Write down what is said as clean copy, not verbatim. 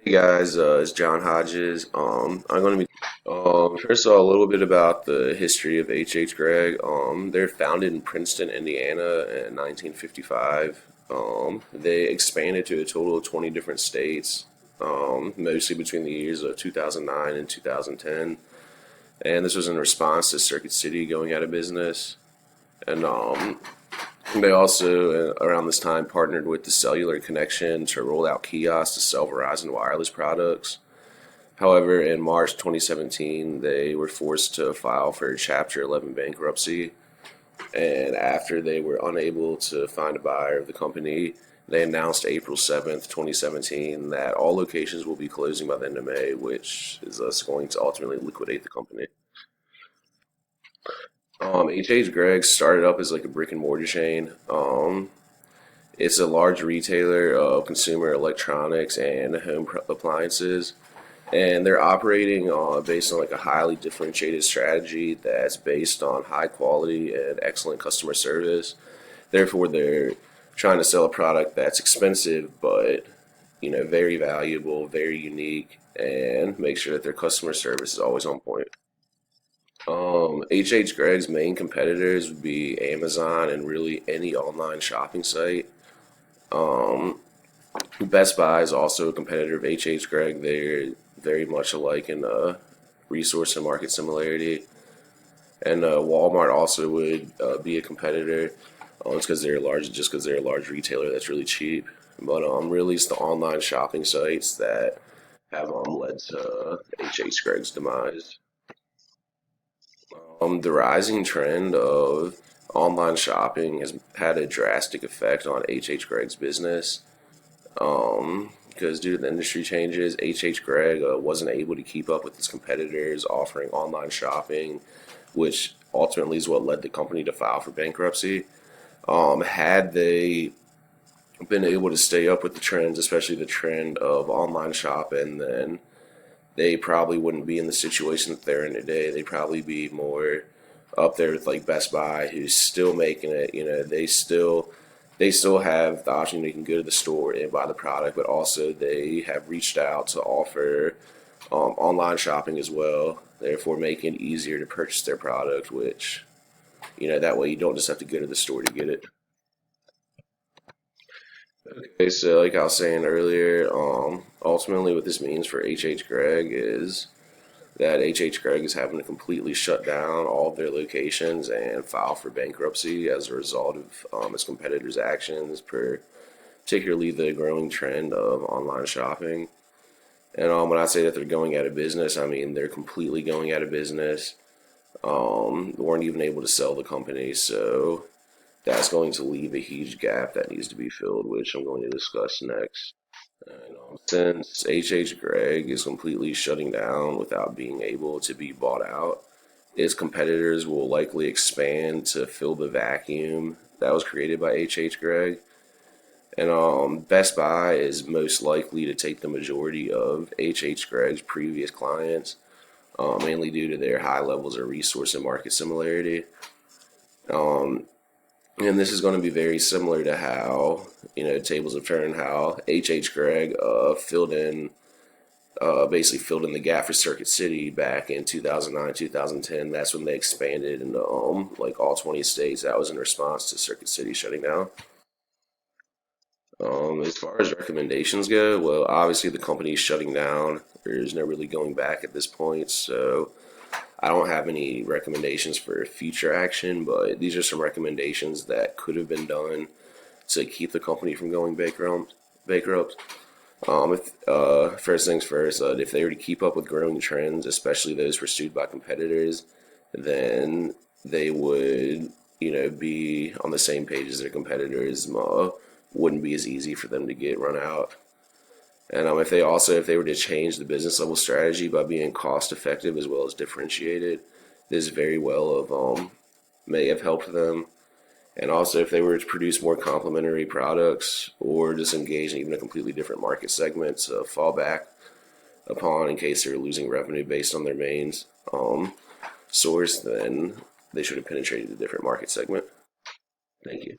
Hey guys, it's John Hodges. I'm going to be first of all a little bit about the history of hhgregg. They're founded in Princeton, Indiana, in 1955. They expanded to a total of 20 different states, mostly between the years of 2009 and 2010. And this was in response to Circuit City going out of business. And they also, around this time, partnered with the Cellular Connection to roll out kiosks to sell Verizon wireless products. However, in March 2017, they were forced to file for Chapter 11 bankruptcy. And after they were unable to find a buyer of the company, they announced April 7th, 2017, that all locations will be closing by the end of May, which is thus going to ultimately liquidate the company. hhgregg started up as like a brick and mortar chain. It's a large retailer of consumer electronics and home appliances, and they're operating based on like a highly differentiated strategy that's based on high quality and excellent customer service. Therefore, they're trying to sell a product that's expensive but very valuable, very unique, and make sure that their customer service is always on point. hhgregg's main competitors would be Amazon and really any online shopping site. Best Buy is also a competitor of hhgregg. They're very much alike in resource and market similarity. And Walmart also would be a competitor. It's because they're large, just because they're a large retailer that's really cheap. But really, it's the online shopping sites that have led to hhgregg's demise. The rising trend of online shopping has had a drastic effect on hhgregg's business. Because due to the industry changes, hhgregg wasn't able to keep up with its competitors offering online shopping, which ultimately is what led the company to file for bankruptcy. Had they been able to stay up with the trends, especially the trend of online shopping, then they probably wouldn't be in the situation that they're in today. They'd probably be more up there with like Best Buy, who's still making it. They still have the option they can go to the store and buy the product, but also they have reached out to offer online shopping as well, therefore making it easier to purchase their product, which, that way you don't just have to go to the store to get it. Okay, so like I was saying earlier, ultimately what this means for hhgregg is that hhgregg is having to completely shut down all of their locations and file for bankruptcy as a result of its competitors' actions, particularly the growing trend of online shopping. And when I say that they're going out of business, I mean they're completely going out of business. They weren't even able to sell the company, so that's going to leave a huge gap that needs to be filled, which I'm going to discuss next. Since hhgregg is completely shutting down without being able to be bought out, its competitors will likely expand to fill the vacuum that was created by hhgregg. And Best Buy is most likely to take the majority of hhgregg's previous clients, mainly due to their high levels of resource and market similarity. Um, and this is going to be very similar to how, tables have turned, how hhgregg basically filled in the gap for Circuit City back in 2009, 2010. That's when they expanded into like all 20 states. That was in response to Circuit City shutting down. As far as recommendations go, well, obviously the company is shutting down. There's no really going back at this point, so I don't have any recommendations for future action, but these are some recommendations that could have been done to keep the company from going bankrupt. First things first, if they were to keep up with growing trends, especially those pursued by competitors, then they would, be on the same page as their competitors. Wouldn't be as easy for them to get run out. And if they were to change the business level strategy by being cost effective as well as differentiated, this very well may have helped them. And also, if they were to produce more complementary products or just engage in even a completely different market segment to fall back upon in case they're losing revenue based on their main source, then they should have penetrated a different market segment. Thank you.